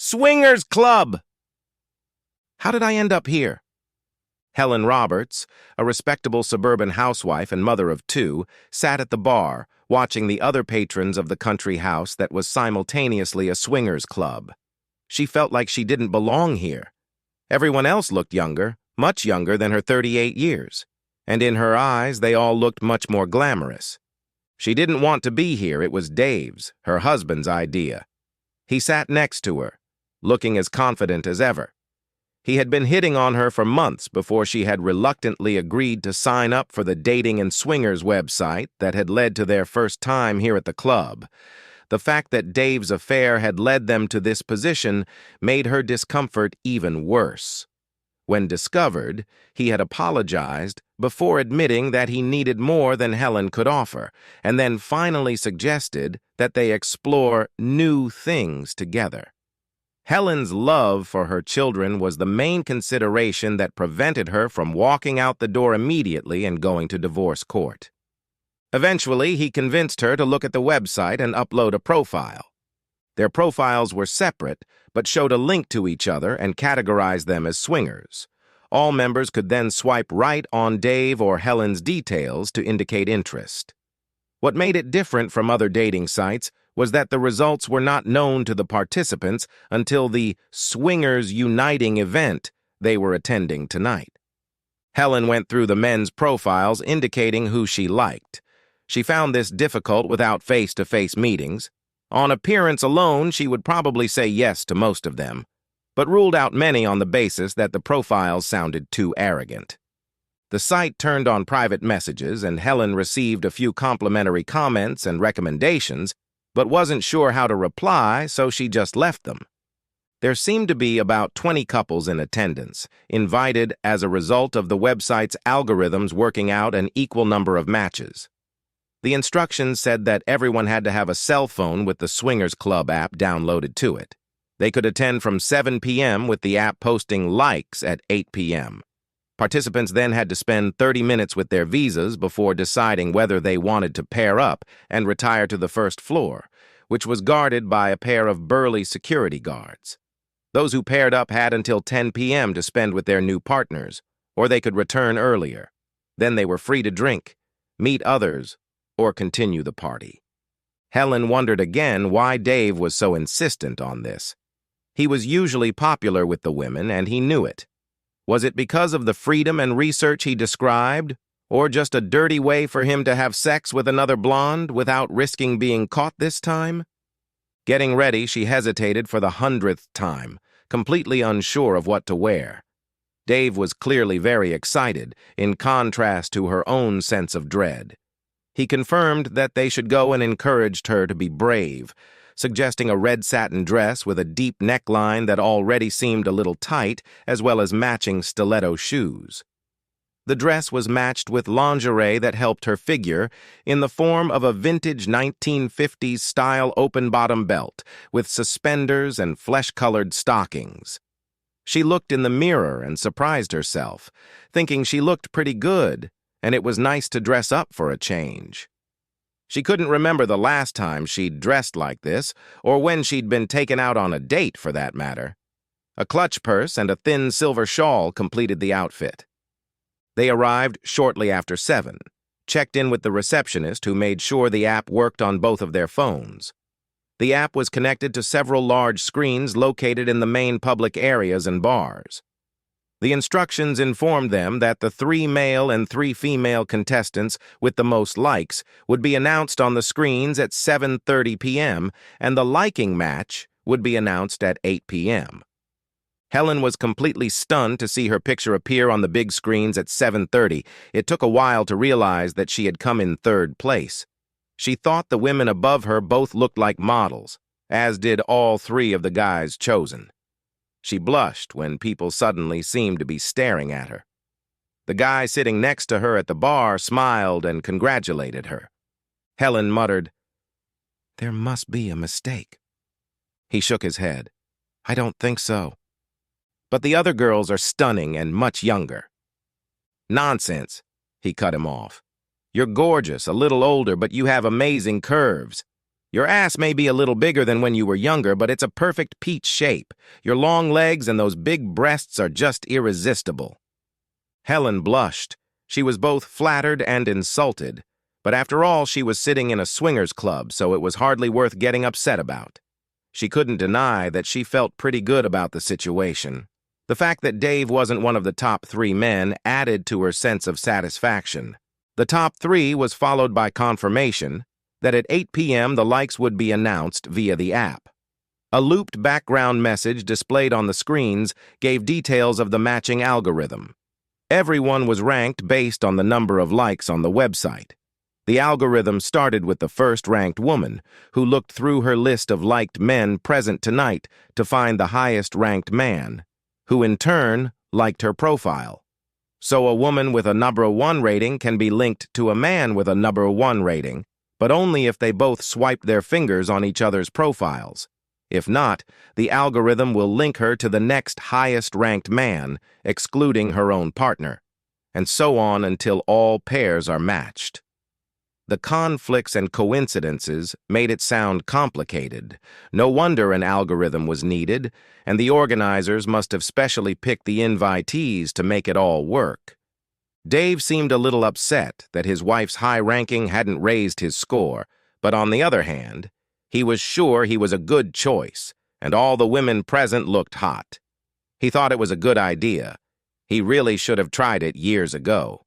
Swingers Club! How did I end up here? Helen Roberts, a respectable suburban housewife and mother of two, sat at the bar, watching the other patrons of the country house that was simultaneously a swingers club. She felt like she didn't belong here. Everyone else looked younger, much younger than her 38 years, and in her eyes they all looked much more glamorous. She didn't want to be here. It was Dave's, her husband's, idea. He sat next to her, looking as confident as ever. He had been hitting on her for months before she had reluctantly agreed to sign up for the dating and swingers website that had led to their first time here at the club. The fact that Dave's affair had led them to this position made her discomfort even worse. When discovered, he had apologized before admitting that he needed more than Helen could offer, and then finally suggested that they explore new things together. Helen's love for her children was the main consideration that prevented her from walking out the door immediately and going to divorce court. Eventually, he convinced her to look at the website and upload a profile. Their profiles were separate, but showed a link to each other and categorized them as swingers. All members could then swipe right on Dave or Helen's details to indicate interest. What made it different from other dating sites was that the results were not known to the participants until the Swingers Uniting event they were attending tonight. Helen went through the men's profiles indicating who she liked. She found this difficult without face-to-face meetings. On appearance alone, she would probably say yes to most of them, but ruled out many on the basis that the profiles sounded too arrogant. The site turned on private messages, and Helen received a few complimentary comments and recommendations, but wasn't sure how to reply, so she just left them. There seemed to be about 20 couples in attendance, invited as a result of the website's algorithms working out an equal number of matches. The instructions said that everyone had to have a cell phone with the Swingers Club app downloaded to it. They could attend from 7 p.m. with the app posting likes at 8 p.m. Participants then had to spend 30 minutes with their visas before deciding whether they wanted to pair up and retire to the first floor, which was guarded by a pair of burly security guards. Those who paired up had until 10 p.m. to spend with their new partners, or they could return earlier. Then they were free to drink, meet others, or continue the party. Helen wondered again why Dave was so insistent on this. He was usually popular with the women, and he knew it. Was it because of the freedom and research he described, or just a dirty way for him to have sex with another blonde without risking being caught this time? Getting ready, she hesitated for the 100th time, completely unsure of what to wear. Dave was clearly very excited, in contrast to her own sense of dread. He confirmed that they should go and encouraged her to be brave, suggesting a red satin dress with a deep neckline that already seemed a little tight, as well as matching stiletto shoes. The dress was matched with lingerie that helped her figure in the form of a vintage 1950s style open-bottom belt with suspenders and flesh-colored stockings. She looked in the mirror and surprised herself, thinking she looked pretty good, and it was nice to dress up for a change. She couldn't remember the last time she'd dressed like this, or when she'd been taken out on a date, for that matter. A clutch purse and a thin silver shawl completed the outfit. They arrived shortly after 7, checked in with the receptionist who made sure the app worked on both of their phones. The app was connected to several large screens located in the main public areas and bars. The instructions informed them that the 3 male and 3 female contestants with the most likes would be announced on the screens at 7:30 p.m., and the liking match would be announced at 8 p.m. Helen was completely stunned to see her picture appear on the big screens at 7:30. It took a while to realize that she had come in 3rd place. She thought the women above her both looked like models, as did all 3 of the guys chosen. She blushed when people suddenly seemed to be staring at her. The guy sitting next to her at the bar smiled and congratulated her. Helen muttered, "There must be a mistake." He shook his head. "I don't think so. But the other girls are stunning and much younger." "Nonsense," he cut him off. "You're gorgeous, a little older, but you have amazing curves. Your ass may be a little bigger than when you were younger, but it's a perfect peach shape. Your long legs and those big breasts are just irresistible." Helen blushed. She was both flattered and insulted. But after all, she was sitting in a swingers club, so it was hardly worth getting upset about. She couldn't deny that she felt pretty good about the situation. The fact that Dave wasn't one of the top 3 men added to her sense of satisfaction. The top 3 was followed by confirmation that at 8 p.m. the likes would be announced via the app. A looped background message displayed on the screens gave details of the matching algorithm. Everyone was ranked based on the number of likes on the website. The algorithm started with the first-ranked woman, who looked through her list of liked men present tonight to find the highest-ranked man, who in turn liked her profile. So a woman with a number 1 rating can be linked to a man with a number 1 rating, but only if they both swiped their fingers on each other's profiles. If not, the algorithm will link her to the next highest-ranked man, excluding her own partner, and so on until all pairs are matched. The conflicts and coincidences made it sound complicated. No wonder an algorithm was needed, and the organizers must have specially picked the invitees to make it all work. Dave seemed a little upset that his wife's high ranking hadn't raised his score, but on the other hand, he was sure he was a good choice, and all the women present looked hot. He thought it was a good idea. He really should have tried it years ago.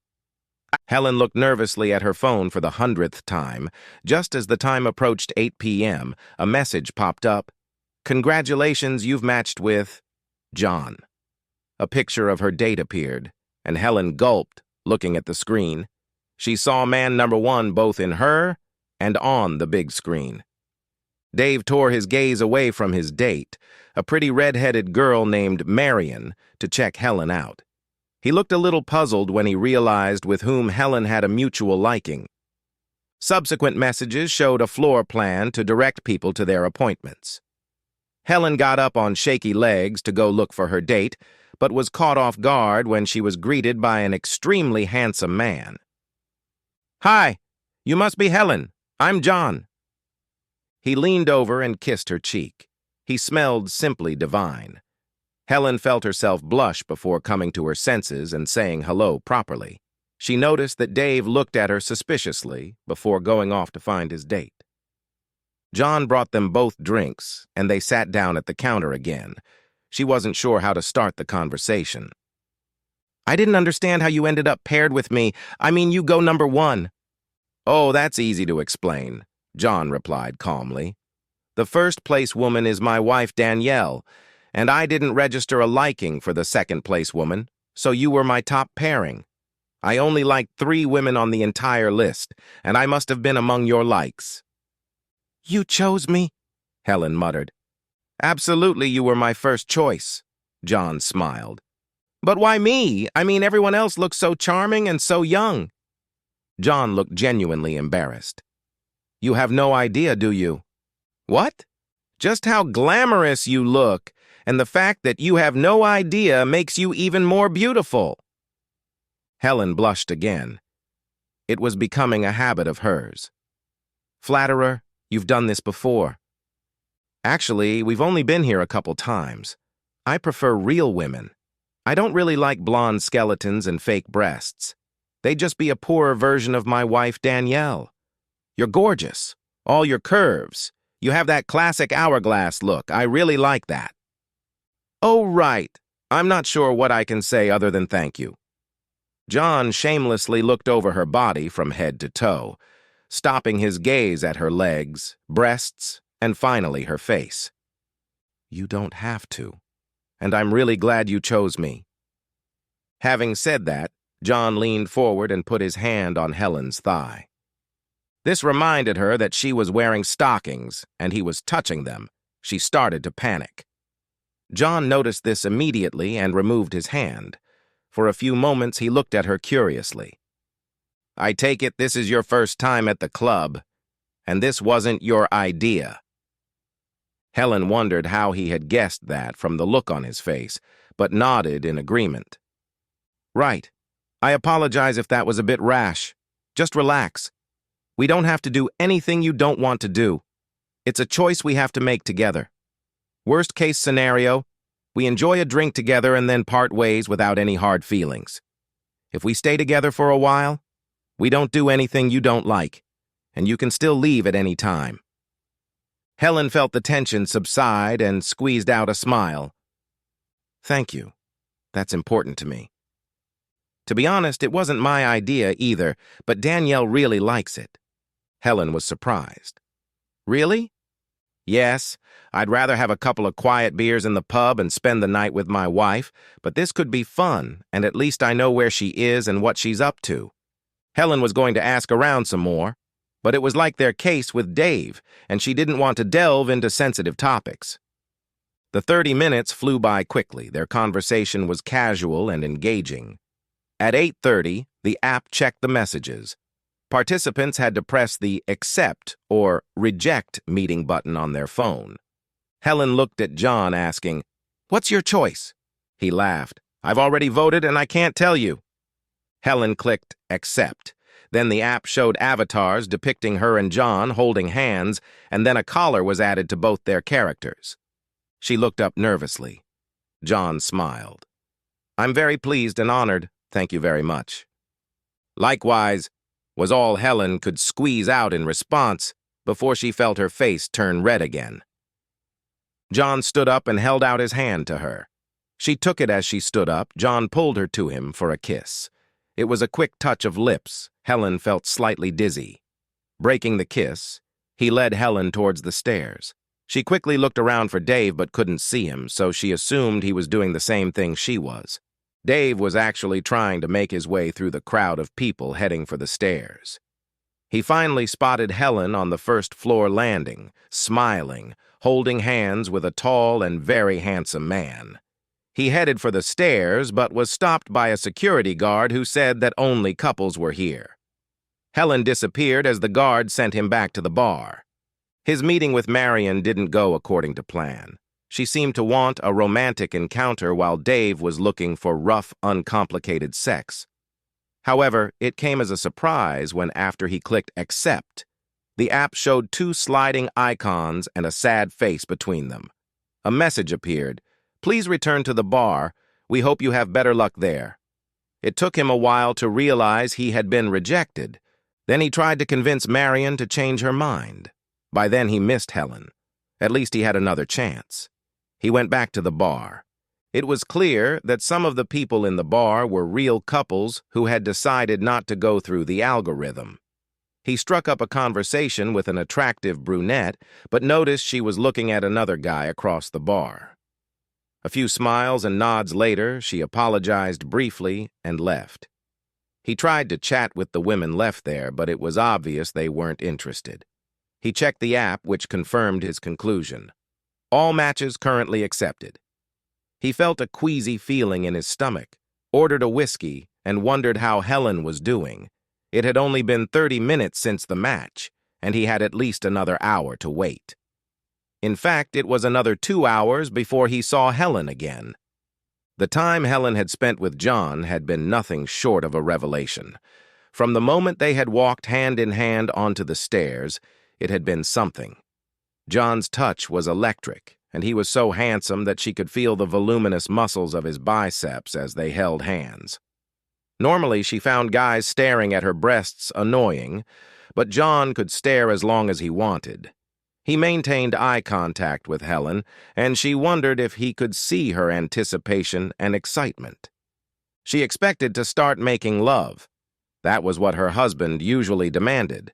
Helen looked nervously at her phone for the 100th time. Just as the time approached 8 p.m., a message popped up. "Congratulations, you've matched with John." A picture of her date appeared, and Helen gulped, looking at the screen. She saw man number 1 both in her and on the big screen. Dave tore his gaze away from his date, a pretty red-headed girl named Marion, to check Helen out. He looked a little puzzled when he realized with whom Helen had a mutual liking. Subsequent messages showed a floor plan to direct people to their appointments. Helen got up on shaky legs to go look for her date, but was caught off guard when she was greeted by an extremely handsome man. "Hi, you must be Helen. I'm John." He leaned over and kissed her cheek. He smelled simply divine. Helen felt herself blush before coming to her senses and saying hello properly. She noticed that Dave looked at her suspiciously before going off to find his date. John brought them both drinks, and they sat down at the counter again. She wasn't sure how to start the conversation. "I didn't understand how you ended up paired with me. I mean, you go number 1. "Oh, that's easy to explain," John replied calmly. "The first-place woman is my wife, Danielle, and I didn't register a liking for the second-place woman, so you were my top pairing. I only liked 3 women on the entire list, and I must have been among your likes." "You chose me?" Helen muttered. "Absolutely, you were my first choice," John smiled. "But why me? I mean, everyone else looks so charming and so young." John looked genuinely embarrassed. "You have no idea, do you?" "What?" "Just how glamorous you look, and the fact that you have no idea makes you even more beautiful." Helen blushed again. It was becoming a habit of hers. "Flatterer, you've done this before." "Actually, we've only been here a couple times. I prefer real women. I don't really like blonde skeletons and fake breasts. They'd just be a poorer version of my wife, Danielle. You're gorgeous. All your curves. You have that classic hourglass look. I really like that." "Oh, right. I'm not sure what I can say other than thank you." John shamelessly looked over her body from head to toe, stopping his gaze at her legs, breasts, and finally her face. "You don't have to, and I'm really glad you chose me." Having said that, John leaned forward and put his hand on Helen's thigh. This reminded her that she was wearing stockings, and he was touching them. She started to panic. John noticed this immediately and removed his hand. For a few moments, he looked at her curiously. "I take it this is your first time at the club, and this wasn't your idea." Helen wondered how he had guessed that from the look on his face, but nodded in agreement. "Right. I apologize if that was a bit rash. Just relax. We don't have to do anything you don't want to do." It's a choice we have to make together. Worst case scenario, we enjoy a drink together and then part ways without any hard feelings. If we stay together for a while, we don't do anything you don't like, and you can still leave at any time. Helen felt the tension subside and squeezed out a smile. Thank you. That's important to me. To be honest, it wasn't my idea either, but Danielle really likes it. Helen was surprised. Really? Yes, I'd rather have a couple of quiet beers in the pub and spend the night with my wife, but this could be fun, and at least I know where she is and what she's up to. Helen was going to ask around some more, but it was like their case with Dave, and she didn't want to delve into sensitive topics. The 30 minutes flew by quickly. Their conversation was casual and engaging. At 8:30, the app checked the messages. Participants had to press the accept or reject meeting button on their phone. Helen looked at John, asking, "What's your choice?" He laughed. "I've already voted and I can't tell you." Helen clicked accept. Then the app showed avatars depicting her and John holding hands, and then a collar was added to both their characters. She looked up nervously. John smiled. "I'm very pleased and honored. Thank you very much." "Likewise," was all Helen could squeeze out in response before she felt her face turn red again. John stood up and held out his hand to her. She took it as she stood up. John pulled her to him for a kiss. It was a quick touch of lips. Helen felt slightly dizzy. Breaking the kiss, he led Helen towards the stairs. She quickly looked around for Dave but couldn't see him, so she assumed he was doing the same thing she was. Dave was actually trying to make his way through the crowd of people heading for the stairs. He finally spotted Helen on the first-floor landing, smiling, holding hands with a tall and very handsome man. He headed for the stairs, but was stopped by a security guard who said that only couples were here. Helen disappeared as the guard sent him back to the bar. His meeting with Marion didn't go according to plan. She seemed to want a romantic encounter while Dave was looking for rough, uncomplicated sex. However, it came as a surprise when, after he clicked accept, the app showed two sliding icons and a sad face between them. A message appeared. "Please return to the bar. We hope you have better luck there." It took him a while to realize he had been rejected. Then he tried to convince Marion to change her mind. By then he missed Helen. At least he had another chance. He went back to the bar. It was clear that some of the people in the bar were real couples who had decided not to go through the algorithm. He struck up a conversation with an attractive brunette, but noticed she was looking at another guy across the bar. A few smiles and nods later, she apologized briefly and left. He tried to chat with the women left there, but it was obvious they weren't interested. He checked the app, which confirmed his conclusion. All matches currently accepted. He felt a queasy feeling in his stomach, ordered a whiskey, and wondered how Helen was doing. It had only been 30 minutes since the match, and he had at least another hour to wait. In fact, it was another 2 hours before he saw Helen again. The time Helen had spent with John had been nothing short of a revelation. From the moment they had walked hand in hand onto the stairs, it had been something. John's touch was electric, and he was so handsome that she could feel the voluminous muscles of his biceps as they held hands. Normally, she found guys staring at her breasts annoying, but John could stare as long as he wanted. He maintained eye contact with Helen, and she wondered if he could see her anticipation and excitement. She expected to start making love. That was what her husband usually demanded.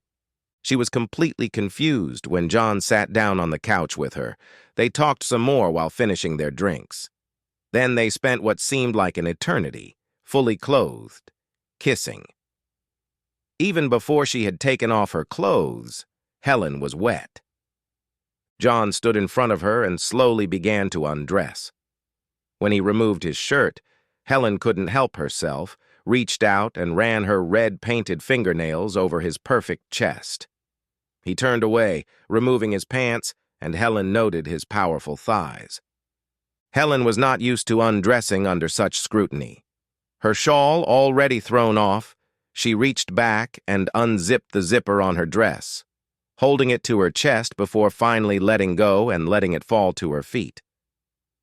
She was completely confused when John sat down on the couch with her. They talked some more while finishing their drinks. Then they spent what seemed like an eternity, fully clothed, kissing. Even before she had taken off her clothes, Helen was wet. John stood in front of her and slowly began to undress. When he removed his shirt, Helen couldn't help herself, reached out and ran her red-painted fingernails over his perfect chest. He turned away, removing his pants, and Helen noted his powerful thighs. Helen was not used to undressing under such scrutiny. Her shawl already thrown off, she reached back and unzipped the zipper on her dress. holding it to her chest before finally letting go and letting it fall to her feet.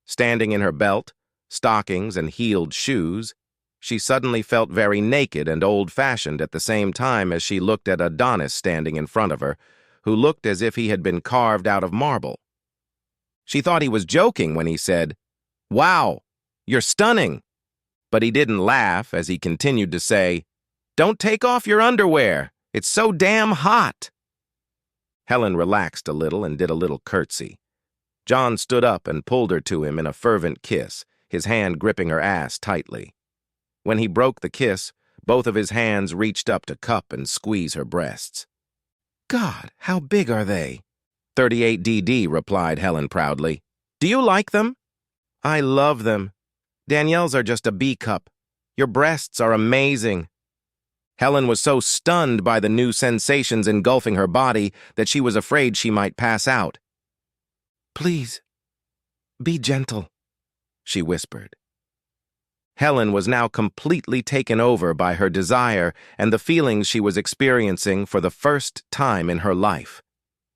Standing in her belt, stockings, and heeled shoes, she suddenly felt very naked and old-fashioned at the same time as she looked at Adonis standing in front of her, who looked as if he had been carved out of marble. She thought he was joking when he said, "Wow, you're stunning." But he didn't laugh as he continued to say, "Don't take off your underwear. It's so damn hot." Helen relaxed a little and did a little curtsy. John stood up and pulled her to him in a fervent kiss, his hand gripping her ass tightly. When he broke the kiss, both of his hands reached up to cup and squeeze her breasts. "God, how big are they?" 38DD, replied Helen proudly. "Do you like them?" "I love them. Danielle's are just a B cup. Your breasts are amazing." Helen was so stunned by the new sensations engulfing her body that she was afraid she might pass out. "Please, be gentle," she whispered. Helen was now completely taken over by her desire and the feelings she was experiencing for the first time in her life.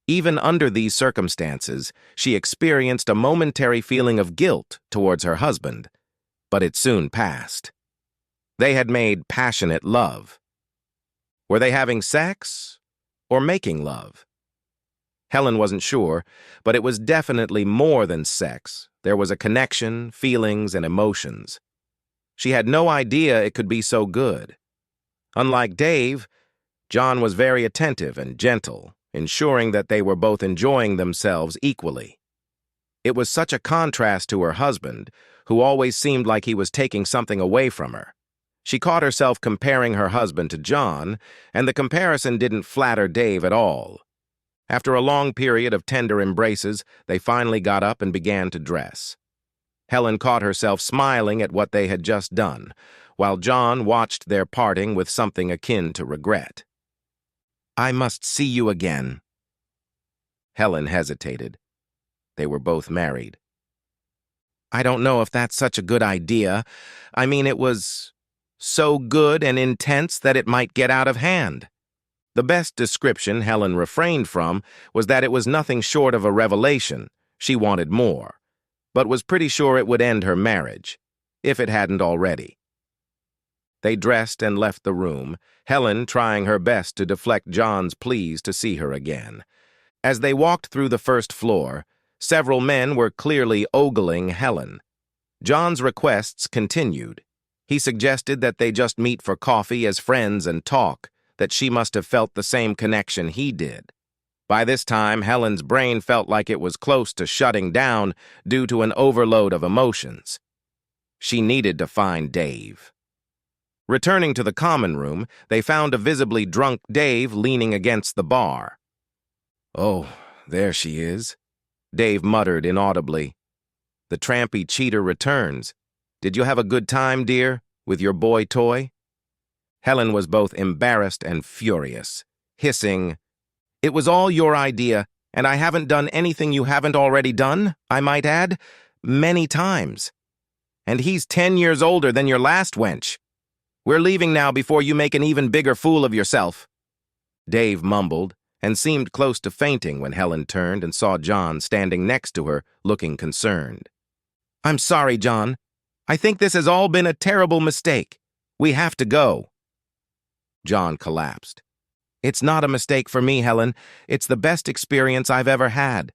Even under these circumstances, she experienced a momentary feeling of guilt towards her husband, but it soon passed. They had made passionate love. Were they having sex or making love? Helen wasn't sure, but it was definitely more than sex. There was a connection, feelings, and emotions. She had no idea it could be so good. Unlike Dave, John was very attentive and gentle, ensuring that they were both enjoying themselves equally. It was such a contrast to her husband, who always seemed like he was taking something away from her. She caught herself comparing her husband to John, and the comparison didn't flatter Dave at all. After a long period of tender embraces, they finally got up and began to dress. Helen caught herself smiling at what they had just done, while John watched their parting with something akin to regret. "I must see you again." Helen hesitated. They were both married. "I don't know if that's such a good idea. I mean, it was so good and intense that it might get out of hand." The best description Helen refrained from was that it was nothing short of a revelation. She wanted more, but was pretty sure it would end her marriage, if it hadn't already. They dressed and left the room, Helen trying her best to deflect John's pleas to see her again. As they walked through the first floor, several men were clearly ogling Helen. John's requests continued. He suggested that they just meet for coffee as friends and talk, that she must have felt the same connection he did. By this time, Helen's brain felt like it was close to shutting down due to an overload of emotions. She needed to find Dave. Returning to the common room, they found a visibly drunk Dave leaning against the bar. "Oh, there she is," Dave muttered inaudibly. "The trampy cheater returns. Did you have a good time, dear, with your boy toy?" Helen was both embarrassed and furious, hissing, "It was all your idea, and I haven't done anything you haven't already done, I might add, many times. And he's 10 years older than your last wench. We're leaving now before you make an even bigger fool of yourself." Dave mumbled and seemed close to fainting when Helen turned and saw John standing next to her, looking concerned. "I'm sorry, John. I think this has all been a terrible mistake. We have to go." John collapsed. "It's not a mistake for me, Helen. It's the best experience I've ever had.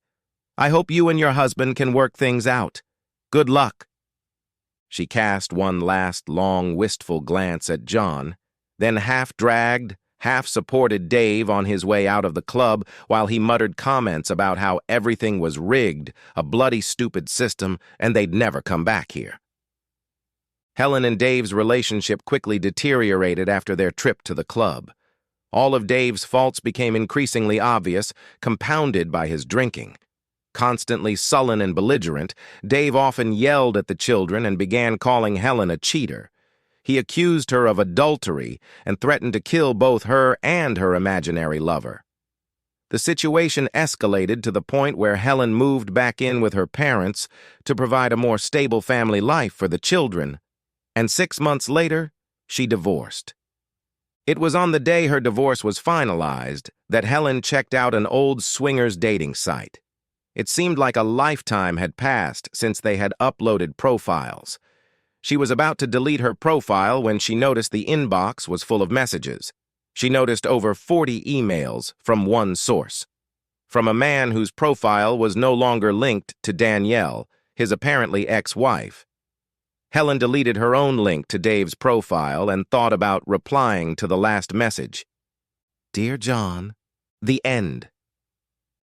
I hope you and your husband can work things out. Good luck." She cast one last, long, wistful glance at John, then half-dragged, half-supported Dave on his way out of the club while he muttered comments about how everything was rigged, a bloody stupid system, and they'd never come back here. Helen and Dave's relationship quickly deteriorated after their trip to the club. All of Dave's faults became increasingly obvious, compounded by his drinking. Constantly sullen and belligerent, Dave often yelled at the children and began calling Helen a cheater. He accused her of adultery and threatened to kill both her and her imaginary lover. The situation escalated to the point where Helen moved back in with her parents to provide a more stable family life for the children, and 6 months later, she divorced. It was on the day her divorce was finalized that Helen checked out an old swingers dating site. It seemed like a lifetime had passed since they had uploaded profiles. She was about to delete her profile when she noticed the inbox was full of messages. She noticed over 40 emails from one source. From a man whose profile was no longer linked to Danielle, his apparently ex-wife. Helen deleted her own link to Dave's profile and thought about replying to the last message. Dear John, the end.